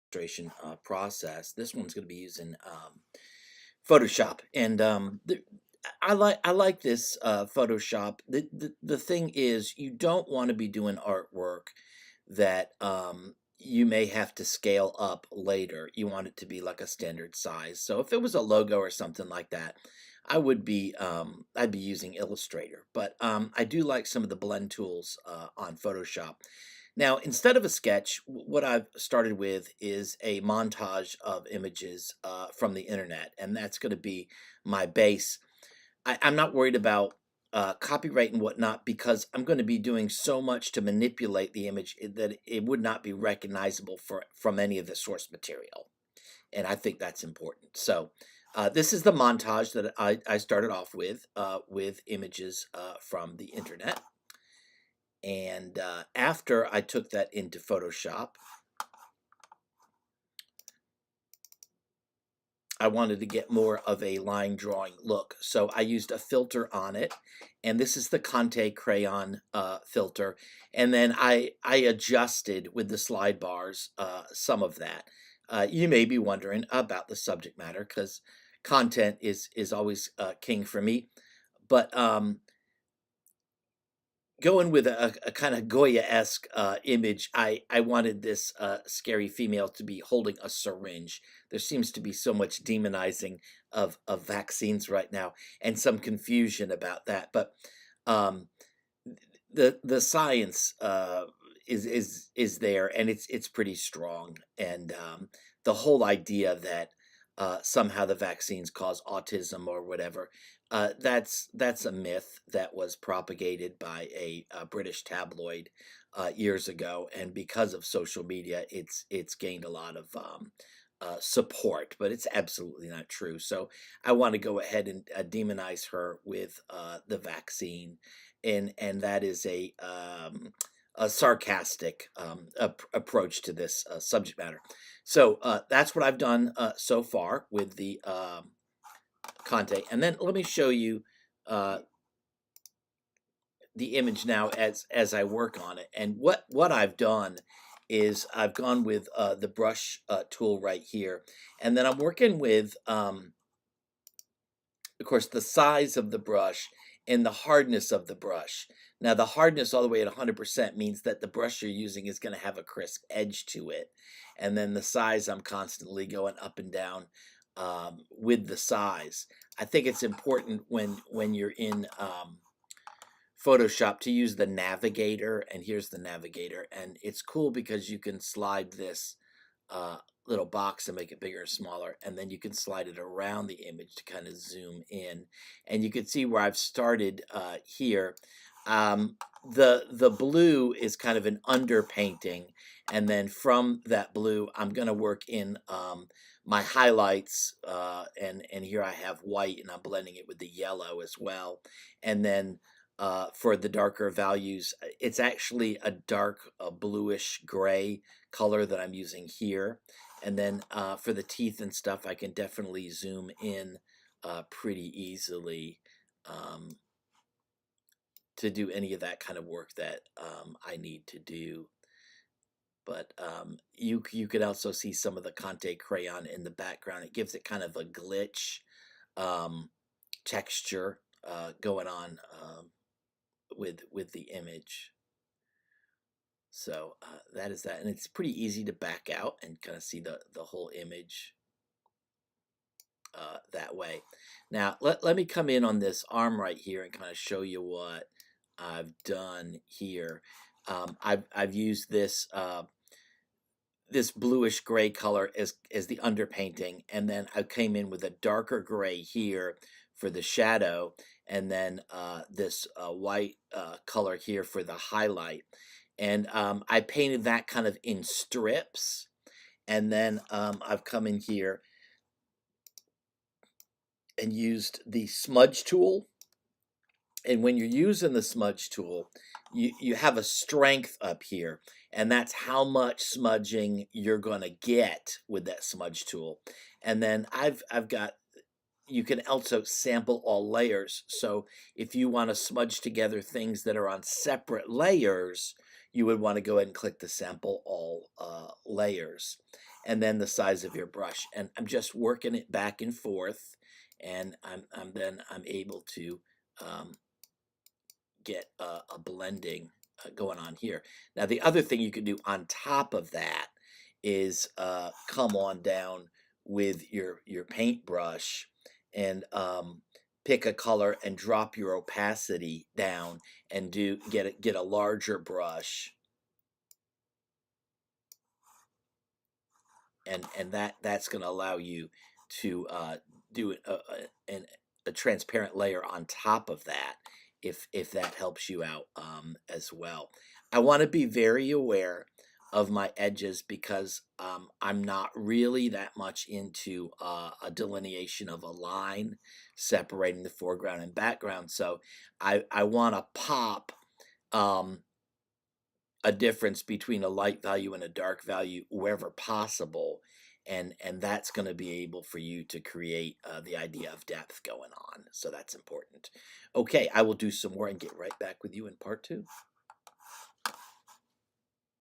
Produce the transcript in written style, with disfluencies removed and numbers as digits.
illustration process. This one's going to be using Photoshop, and I like this Photoshop. The thing is, you don't want to be doing artwork that you may have to scale up later. You want it to be like a standard size. So if it was a logo or something like that, I'd be using Illustrator. But I do like some of the blend tools on Photoshop. Now, instead of a sketch, what I've started with is a montage of images from the internet, and that's going to be my base. I'm not worried about copyright and whatnot because I'm going to be doing so much to manipulate the image that it would not be recognizable from any of the source material, and I think that's important. So. This is the montage that I started off with images from the internet. And after I took that into Photoshop, I wanted to get more of a line drawing look. So I used a filter on it. And this is the Conte Crayon filter. And then I adjusted with the slide bars some of that. You may be wondering about the subject matter because content is always king for me. But going with a kind of Goya-esque image, I wanted this scary female to be holding a syringe. There seems to be so much demonizing of vaccines right now, and some confusion about that. But um, the science is there, and it's pretty strong. And the whole idea that somehow the vaccines cause autism or whatever, that's a myth that was propagated by a British tabloid years ago, and because of social media, it's gained a lot of support, but it's absolutely not true. So I want to go ahead and demonize her with the vaccine, and that is a sarcastic approach to this subject matter. So that's what I've done so far with the Conte, and then let me show you uh, the image now as I work on it. And what I've done is I've gone with the brush tool right here, and then I'm working with, of course, the size of the brush and the hardness of the brush. Now, the hardness all the way at 100% means that the brush you're using is going to have a crisp edge to it, and then the size I'm constantly going up and down with the size. I think it's important when you're in Photoshop to use the navigator, and here's the navigator, and it's cool because you can slide this little box and make it bigger or smaller, and then you can slide it around the image to kind of zoom in, and you can see where I've started here. The blue is kind of an underpainting, and then from that blue I'm going to work in my highlights, and here I have white, and I'm blending it with the yellow as well, and then for the darker values, it's actually a dark bluish gray color that I'm using here. And then for the teeth and stuff, I can definitely zoom in pretty easily um, to do any of that kind of work that I need to do. But you could also see some of the Conte crayon in the background. It gives it kind of a glitch um, texture going on with the image. So that is that, and it's pretty easy to back out and kind of see the whole image that way. Now let me come in on this arm right here and kind of show you what I've done here. I've used this bluish gray color as the underpainting, and then I came in with a darker gray here for the shadow, and then this white color here for the highlight. And I painted that kind of in strips, and then I've come in here and used the smudge tool. And when you're using the smudge tool, you have a strength up here, and that's how much smudging you're going to get with that smudge tool. And then I've got, you can also sample all layers. So if you want to smudge together things that are on separate layers, you would want to go ahead and click the sample all layers. and then the size of your brush. And I'm just working it back and forth, and I'm able to um, get a blending going on here. Now, the other thing you can do on top of that is come on down with your paintbrush and pick a color and drop your opacity down and get a larger brush, and that's going to allow you to do a transparent layer on top of that, if that helps you out as well. I want to be very aware of my edges because I'm not really that much into a delineation of a line separating the foreground and background. So I want to pop um, a difference between a light value and a dark value wherever possible, and that's going to be able for you to create the idea of depth going on. So that's important. Okay, I will do some more and get right back with you in part 2.